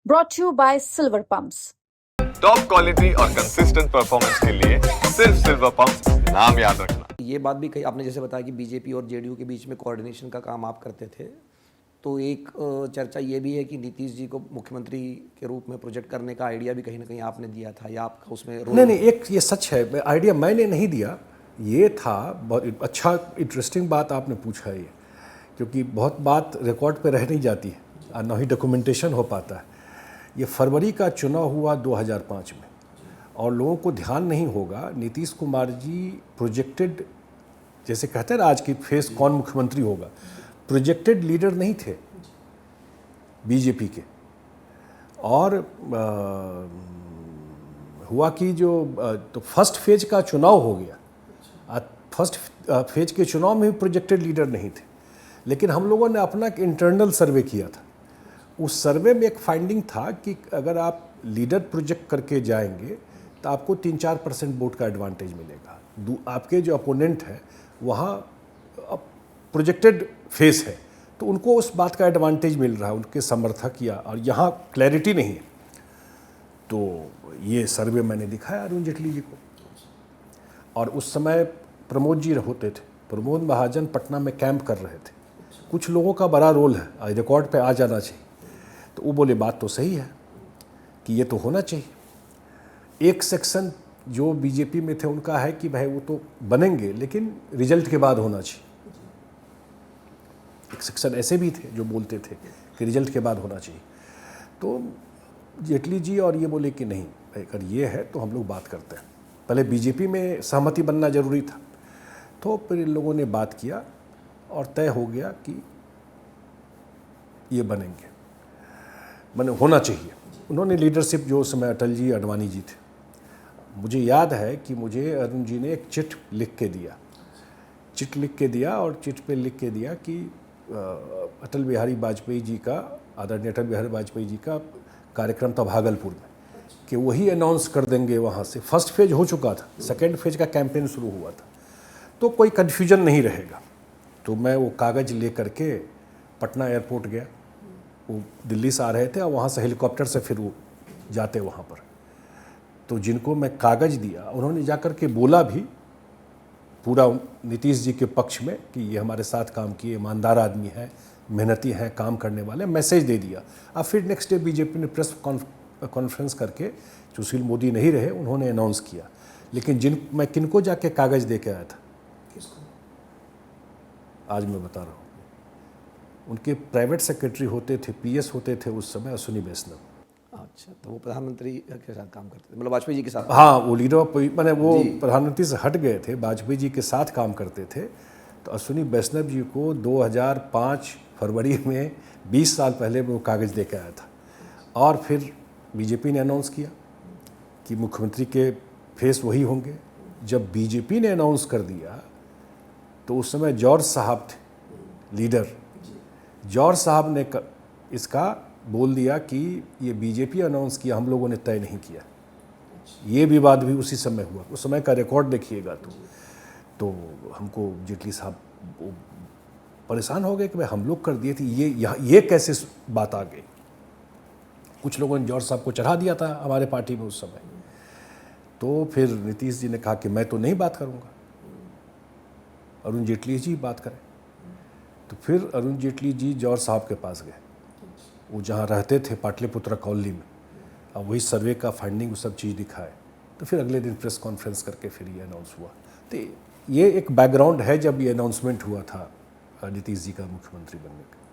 brought to you by Silver Pumps. Top quality और consistent performance के लिए सिर्फ सिल्वर पंप्स, नाम याद रखना। ये बात भी कही आपने, जैसे बताया कि बीजेपी और जेडीयू के बीच में कोऑर्डिनेशन का काम आप करते थे, तो एक चर्चा ये भी है कि नीतीश जी को मुख्यमंत्री के रूप में प्रोजेक्ट करने का आइडिया भी कहीं ना कहीं आपने दिया था, या आपका उसमें रोल? नहीं, एक ये सच है, आइडिया मैंने नहीं दिया, ये था। बहुत अच्छा इंटरेस्टिंग बात आपने पूछा ये, क्योंकि बहुत बात रिकॉर्ड पे रह नहीं जाती है और ना ही डॉक्यूमेंटेशन हो पाता है। ये फरवरी का चुनाव हुआ 2005 में, और लोगों को ध्यान नहीं होगा, नीतीश कुमार जी प्रोजेक्टेड, जैसे कहते हैं ना आज की फेस कौन मुख्यमंत्री होगा, प्रोजेक्टेड लीडर नहीं थे बीजेपी के। और हुआ कि जो तो फर्स्ट फेज का चुनाव हो गया, फर्स्ट फेज के चुनाव में भी प्रोजेक्टेड लीडर नहीं थे, लेकिन हम लोगों ने अपना एक इंटरनल सर्वे किया था। उस सर्वे में एक फाइंडिंग था कि अगर आप लीडर प्रोजेक्ट करके जाएंगे तो आपको 3-4% वोट का एडवांटेज मिलेगा। आपके जो अपोनेंट है वहाँ प्रोजेक्टेड फेस है, तो उनको उस बात का एडवांटेज मिल रहा है, उनके समर्थक या, और यहाँ क्लैरिटी नहीं है। तो ये सर्वे मैंने दिखाया अरुण जेटली जी को, और उस समय प्रमोद जी होते थे, प्रमोद महाजन पटना में कैंप कर रहे थे। कुछ लोगों का बड़ा रोल है, रिकॉर्ड पे आ जाना चाहिए। तो वो बोले बात तो सही है कि ये तो होना चाहिए। एक सेक्शन जो बीजेपी में थे उनका है कि भाई वो तो बनेंगे लेकिन रिजल्ट के बाद होना चाहिए। एक सेक्शन ऐसे भी थे जो बोलते थे कि रिजल्ट के बाद होना चाहिए। तो जेटली जी और ये बोले कि नहीं, अगर ये है तो हम लोग बात करते हैं। पहले बीजेपी में सहमति बनना जरूरी था, तो फिर इन लोगों ने बात किया और तय हो गया कि ये बनेंगे, मैंने होना चाहिए। उन्होंने लीडरशिप, जो उस समय अटल जी, अडवाणी जी थे, मुझे याद है कि मुझे अरुण जी ने एक चिट लिख के दिया, और चिट पे लिख के दिया कि अटल बिहारी वाजपेयी जी का, आदरणीय अटल बिहारी वाजपेयी जी का कार्यक्रम था भागलपुर में, कि वही अनाउंस कर देंगे वहाँ से। फर्स्ट फेज हो चुका था, सेकेंड फेज का कैंपेन शुरू हुआ था, तो कोई कन्फ्यूजन नहीं रहेगा। तो मैं वो कागज़ ले करके पटना एयरपोर्ट गया, वो दिल्ली से आ रहे थे और वहाँ से हेलीकॉप्टर से फिर वो जाते वहाँ पर। तो जिनको मैं कागज़ दिया, उन्होंने जाकर के बोला भी पूरा नीतीश जी के पक्ष में कि ये हमारे साथ काम किए, ईमानदार आदमी है, मेहनती हैं, काम करने वाले, मैसेज दे दिया। अब फिर नेक्स्ट डे बीजेपी ने प्रेस कॉन्फ्रेंस करके, सुशील मोदी नहीं रहे, उन्होंने अनाउंस किया। लेकिन मैं किनको जाके कागज़ दे के आया था, आज मैं बता रहा हूँ। उनके प्राइवेट सेक्रेटरी होते थे, पीएस होते थे उस समय, अश्विनी वैष्णव। अच्छा, तो वो प्रधानमंत्री के साथ काम करते थे, मतलब वाजपेयी जी के साथ? हाँ, वो लीडर ऑफ, मैंने वो प्रधानमंत्री से हट गए थे, वाजपेयी जी के साथ काम करते थे। तो अश्विनी वैष्णव जी को 2005 फरवरी में 20 साल पहले वो कागज़ दे के आया था। और फिर बीजेपी ने अनाउंस किया कि मुख्यमंत्री के फेस वही होंगे। जब बीजेपी ने अनाउंस कर दिया तो उस समय जॉर्ज साहब थे लीडर, जॉर्ज साहब ने इसका बोल दिया कि ये बीजेपी अनाउंस किया, हम लोगों ने तय नहीं किया। ये विवाद भी उसी समय हुआ, उस समय का रिकॉर्ड देखिएगा तो हमको जेटली साहब परेशान हो गए कि भाई हम लोग कर दिए थे, ये कैसे बात आ गई। कुछ लोगों ने जॉर्ज साहब को चढ़ा दिया था हमारे पार्टी में उस समय। तो फिर नीतीश जी ने कहा कि मैं तो नहीं बात करूँगा, अरुण जेटली जी बात करें। तो फिर अरुण जेटली जी जॉर्ज साहब के पास गए, वो जहाँ रहते थे पाटलिपुत्रा कॉलोनी में, और वही सर्वे का फाइंडिंग, वो सब चीज़ दिखाए। तो फिर अगले दिन प्रेस कॉन्फ्रेंस करके फिर ये अनाउंस हुआ। तो ये एक बैकग्राउंड है जब ये अनाउंसमेंट हुआ था नीतीश जी का मुख्यमंत्री बनने का।